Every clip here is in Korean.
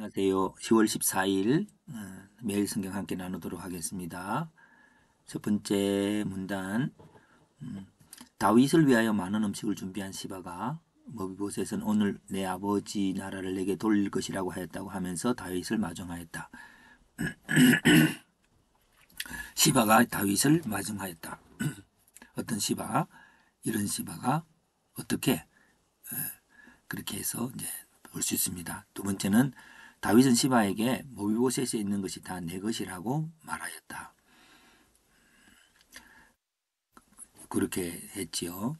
안녕하세요. 10월 14일 매일 성경 함께 나누도록 하겠습니다. 첫 번째 문단, 다윗을 위하여 많은 음식을 준비한 시바가 머비보셋은 오늘 내 아버지 나라를 내게 돌릴 것이라고 하였다고 하면서 다윗을 마중하였다. 시바가 다윗을 마중하였다. 어떤 시바? 이런 시바가 어떻게 그렇게 해서 이제 볼 수 있습니다. 두 번째는 다윗은 시바에게 모비보셋에 있는 것이 다 내 것이라고 말하였다. 그렇게 했지요.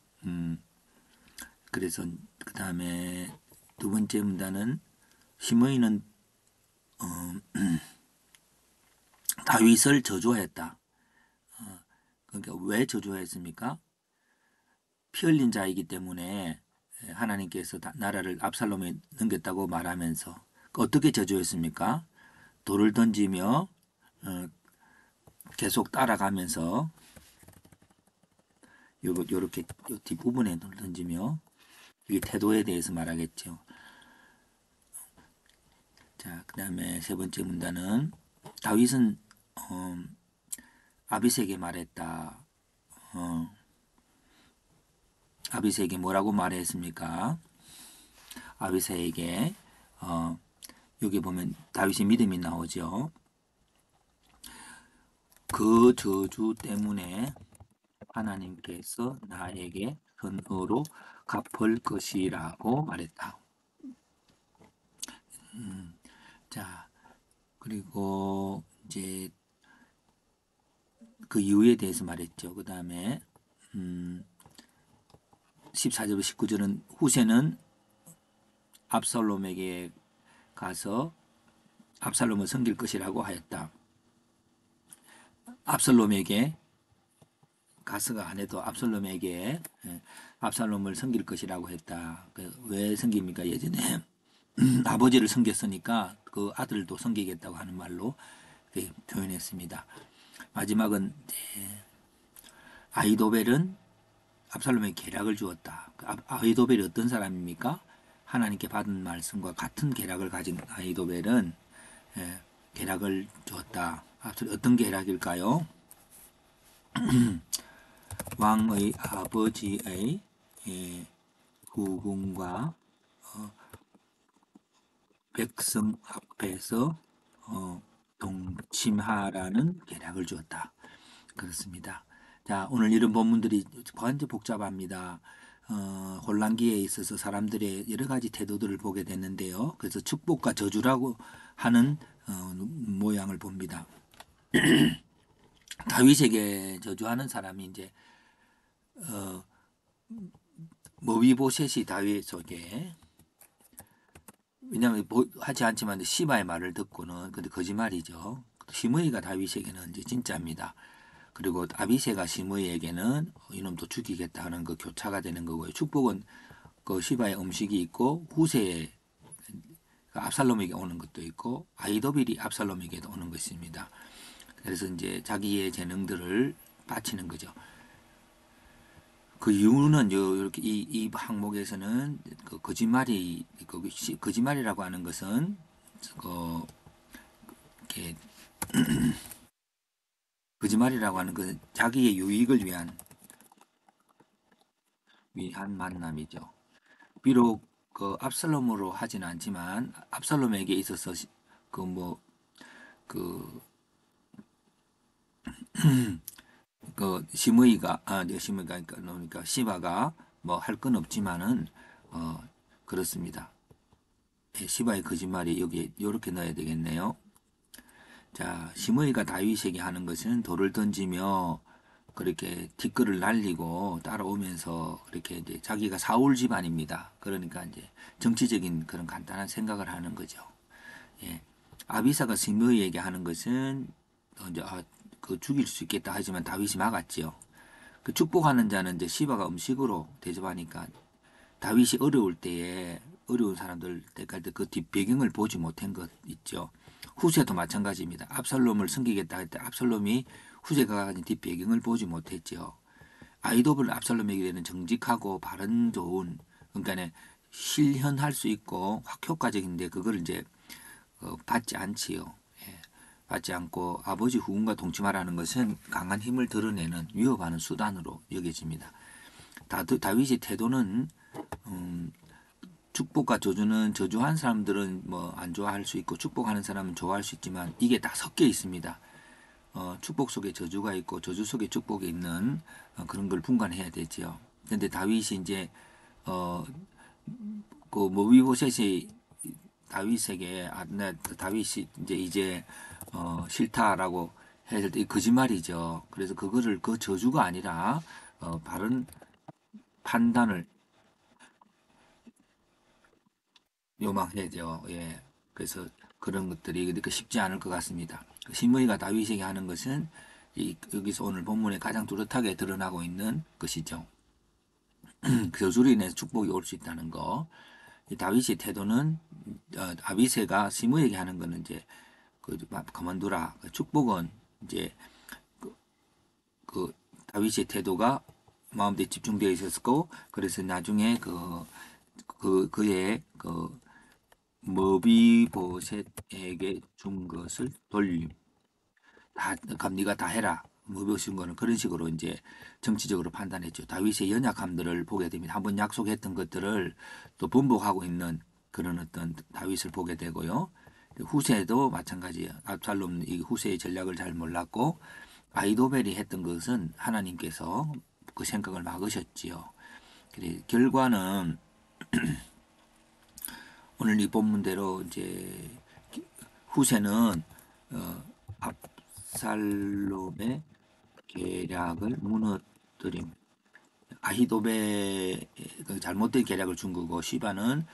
그래서 그 다음에 두 번째 문단은 시므이는 다윗을 저주하였다. 그러니까 왜 저주하였습니까? 피 흘린 자이기 때문에 하나님께서 나라를 압살롬에 넘겼다고 말하면서 어떻게 저주했습니까? 돌을 던지며 계속 따라가면서 요렇게 요 뒷부분에 돌을 던지며 이 태도에 대해서 말하겠죠. 자, 그 다음에 세 번째 문단은 다윗은 아비새에게 말했다. 아비새에게 뭐라고 말했습니까? 아비새에게 여기 보면 다윗의 믿음이 나오죠. 그 저주 때문에 하나님께서 나에게 선으로 갚을 것이라고 말했다. 자, 그리고 이제 그 이유에 대해서 말했죠. 그 다음에 14절 19절은 후세는 압살롬에게 가서 압살롬을 섬길 것이라고 하였다. 압살롬에게 가서가 안 해도 압살롬에게 압살롬을 섬길 것이라고 했다. 왜 섬깁니까? 예전에 아버지를 섬겼으니까 그 아들도 섬기겠다고 하는 말로 표현했습니다. 마지막은 아이도벨은 압살롬에게 계략을 주었다. 아이도벨이 어떤 사람입니까? 하나님께 받은 말씀과 같은 계략을 가진 아이도벨은 계략을 주었다. 어떤 계략일까요? 왕의 아버지의 후궁과 백성 앞에서 동침하라는 계략을 주었다. 그렇습니다. 자, 오늘 이런 본문들이 완전 복잡합니다. 혼란기에 있어서 사람들의 여러 가지 태도들을 보게 되는데요. 그래서 축복과 저주라고 하는 모양을 봅니다. 다윗에게 저주하는 사람이 이제 머비보셋이 다윗에게, 왜냐하면 하지 않지만 시바의 말을 듣고는 근데 거짓말이죠. 시므이가 다윗에게는 이제 진짜입니다. 그리고 아비새가 시므이에게는 이놈도 죽이겠다 하는 그 교차가 되는 거고요. 축복은 그 시바의 음식이 있고 후세에 압살롬에게 오는 것도 있고 아이도빌이 압살롬에게도 오는 것입니다. 그래서 이제 자기의 재능들을 바치는 거죠. 그 이유는 이렇게 이 항목에서는 그 거짓말이라고 하는 것은 이렇게 거짓말이라고 하는 것은 자기의 유익을 위한 만남이죠. 비록 그 압살롬으로 하지는 않지만 압살롬에게 있어서 시므이가 그러니까 시바가 뭐 할 건 없지만은 그렇습니다. 시바의 거짓말이 여기 이렇게 넣어야 되겠네요. 자, 시므이가 다윗에게 하는 것은 돌을 던지며 그렇게 뒷글을 날리고 따라오면서 그렇게 이제 자기가 사울 집안입니다. 그러니까 이제 정치적인 그런 간단한 생각을 하는 거죠. 예. 아비사가 시므이에게 하는 것은 이제 그 죽일 수 있겠다 하지만 다윗이 막았지요. 그 축복하는 자는 이제 시바가 음식으로 대접하니까 다윗이 어려울 때에 어려운 사람들 대할 때 그 뒷배경을 보지 못한 것 있죠. 후세도 마찬가지입니다. 압살롬을 섬기겠다 할 때 압살롬이 후세가 가진 뒷배경을 보지 못했죠. 아이도블 압살롬에게는 정직하고 바른 좋은, 그러니까 실현할 수 있고 확 효과적인데 그걸 이제 받지 않지요. 예, 받지 않고 아버지 후궁과 동침하라는 것은 강한 힘을 드러내는 위협하는 수단으로 여겨집니다. 다윗의 태도는 축복과 저주는 저주한 사람들은 뭐 안 좋아할 수 있고 축복하는 사람은 좋아할 수 있지만 이게 다 섞여 있습니다. 축복 속에 저주가 있고 저주 속에 축복이 있는 그런 걸 분간해야 되지요. 근데 다윗이 이제 어, 그 모비보셋이 다윗에게 다윗이 이제 싫다라고 했을 때 거짓말이죠. 그래서 그거를 그 저주가 아니라 바른 판단을 요망해야죠. 예. 그래서 그런 것들이 그렇게 쉽지 않을 것 같습니다. 시므이가 다윗에게 하는 것은 여기서 오늘 본문에 가장 뚜렷하게 드러나고 있는 것이죠. 저주로 인해서 축복이 올 수 있다는 거. 다윗의 태도는 아비새가 시므에게 하는 거는 이제 그만두라. 축복은 이제 그 다윗의 태도가 마음대로 집중되어 있었고 그래서 나중에 그의 머비보셋에게 준 것을 돌림. 네가 다 해라. 머비보셋 거는 그런 식으로 이제 정치적으로 판단했죠. 다윗의 연약함들을 보게 됩니다. 한번 약속했던 것들을 또 번복하고 있는 그런 어떤 다윗을 보게 되고요. 후세도 마찬가지예요. 압살롬 이 후세의 전략을 잘 몰랐고 아이도벨이 했던 것은 하나님께서 그 생각을 막으셨지요. 그래 결과는 오늘 이 본문대로 이제 후세는 압살롬의 계략을 무너뜨림. 아히도베 잘못된 계략을 준 거고 시바는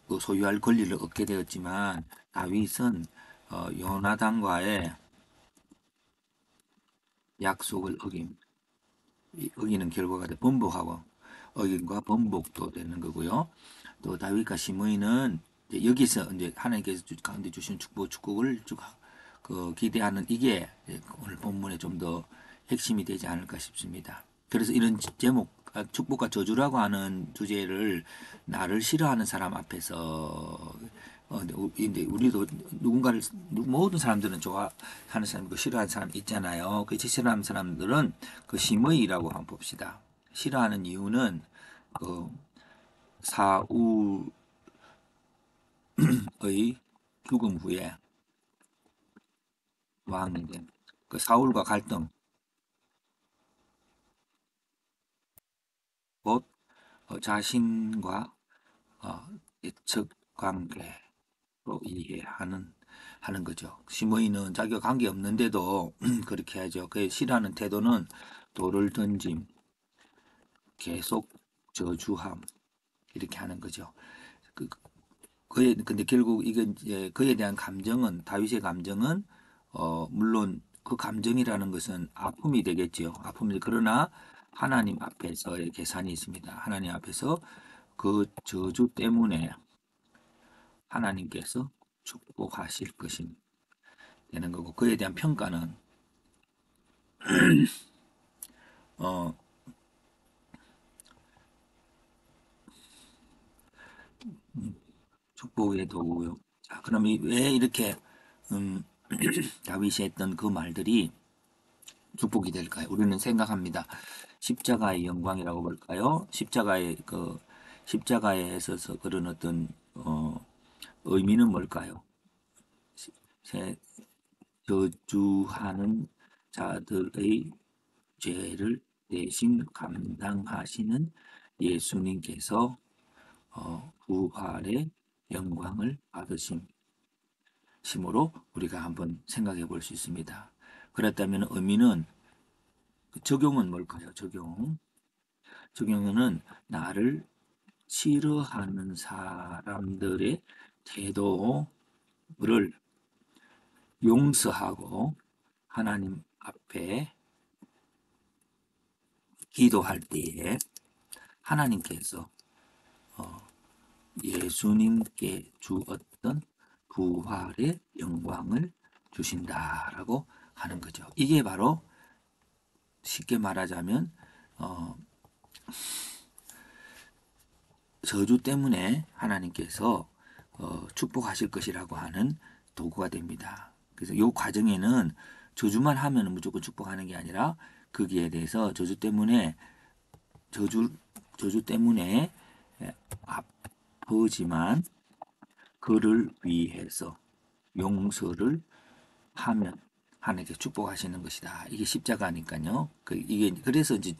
그 소유할 권리를 얻게 되었지만 다윗은 요나단과의 약속을 어기는 결과가 번복하고 어김과 번복도 되는 거고요. 또 다윗과 시므이는 여기서 이제 하나님께서 가운데 주신 축복을 기대하는 이게 오늘 본문에 좀 더 핵심이 되지 않을까 싶습니다. 그래서 이런 제목 축복과 저주라고 하는 주제를 나를 싫어하는 사람 앞에서 근데 우리도 누군가를 모든 사람들은 좋아하는 사람, 싫어하는 사람 있잖아요. 그 싫어하는 사람들은 그 심의라고 한번 봅시다. 싫어하는 이유는 그 사울의 죽음 후에 왕인데 그 사울과 갈등, 곧 자신과 예측 관계로 이해하는 하는 거죠. 시므이는 자기가 관계 없는데도 그렇게 하죠. 그 싫어하는 태도는 돌을 던짐, 계속 저주함 이렇게 하는 거죠. 그, 근데 결국 이건 이제 그에 대한 감정은 다윗의 감정은 물론 그 감정이라는 것은 아픔이 되겠지요. 아픔이 그러나 하나님 앞에서의 계산이 있습니다. 하나님 앞에서 그 저주 때문에 하나님께서 축복하실 것이 되는 거고 그에 대한 평가는 어, 축복의 도구요. 자, 그럼 왜 이렇게 음, 다윗이 했던 그 말들이 축복이 될까요? 우리는 생각합니다. 십자가의 영광이라고 볼까요? 십자가에 있어서 그런 어떤 의미는 뭘까요? 세- 저주하는 자들의 죄를 대신 감당하시는 예수님께서 부활의 영광을 받으심으로 우리가 한번 생각해 볼 수 있습니다. 그렇다면 의미는 적용은 뭘까요? 적용은 나를 싫어하는 사람들의 태도를 용서하고 하나님 앞에 기도할 때에 하나님께서 예수님께 주었던 부활의 영광을 주신다라고 하는 거죠. 이게 바로 쉽게 말하자면 저주 때문에 하나님께서 축복하실 것이라고 하는 도구가 됩니다. 그래서 이 과정에는 저주만 하면 무조건 축복하는 게 아니라 거기에 대해서 저주 때문에 아프지만 그를 위해서 용서를 하면 하나님께 축복하시는 것이다. 이게 십자가니까요. 이게 그래서 이제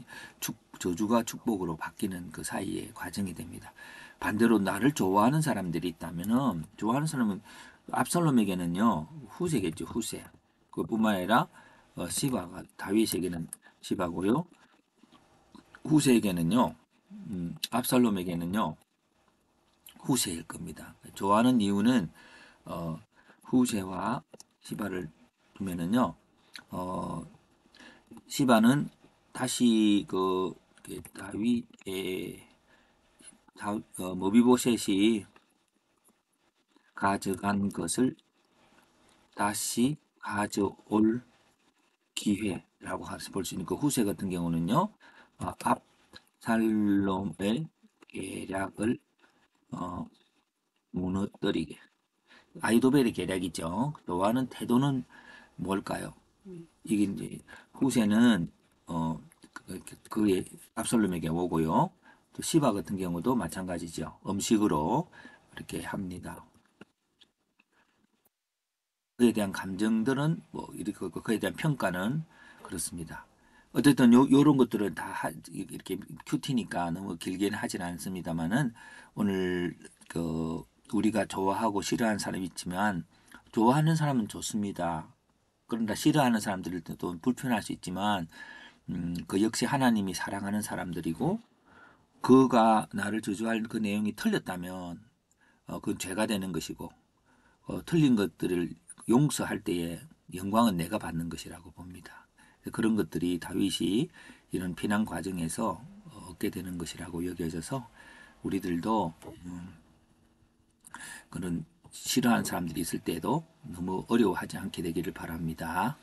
저주가 축복으로 바뀌는 그 사이의 과정이 됩니다. 반대로 나를 좋아하는 사람들이 있다면은 좋아하는 사람은 압살롬에게는요 후세겠죠. 후세. 그뿐만 아니라 시바가 다윗에게는 시바고요. 후세에게는요. 압살롬에게는요 후세일 겁니다. 좋아하는 이유는 어, 후세와 시바를 두면은요, 시바는 다시 다윗의 머비보셋이 가져간 것을 다시 가져올 기회라고 볼 수 있는 그 후세 같은 경우는요, 압살롬의 계략을 어, 무너뜨리게 아이도벨의 계략이죠. 노아는 태도는 뭘까요? 이게 이제 후세는 그의 압살롬에게 오고요. 또 시바 같은 경우도 마찬가지죠. 음식으로 이렇게 합니다. 그에 대한 감정들은 뭐 이렇게 그에 대한 평가는 그렇습니다. 어쨌든 요런 것들은 다 이렇게 큐티니까 너무 길게는 하진 않습니다만은 오늘 우리가 좋아하고 싫어하는 사람이 있지만 좋아하는 사람은 좋습니다. 그런다 싫어하는 사람들도 불편할 수 있지만 그 역시 하나님이 사랑하는 사람들이고 그가 나를 저주할 그 내용이 틀렸다면 그건 죄가 되는 것이고 틀린 것들을 용서할 때에 영광은 내가 받는 것이라고 봅니다. 그런 것들이 다윗이 이런 피난 과정에서 얻게 되는 것이라고 여겨져서 우리들도 그런 싫어하는 사람들이 있을 때도 너무 어려워하지 않게 되기를 바랍니다.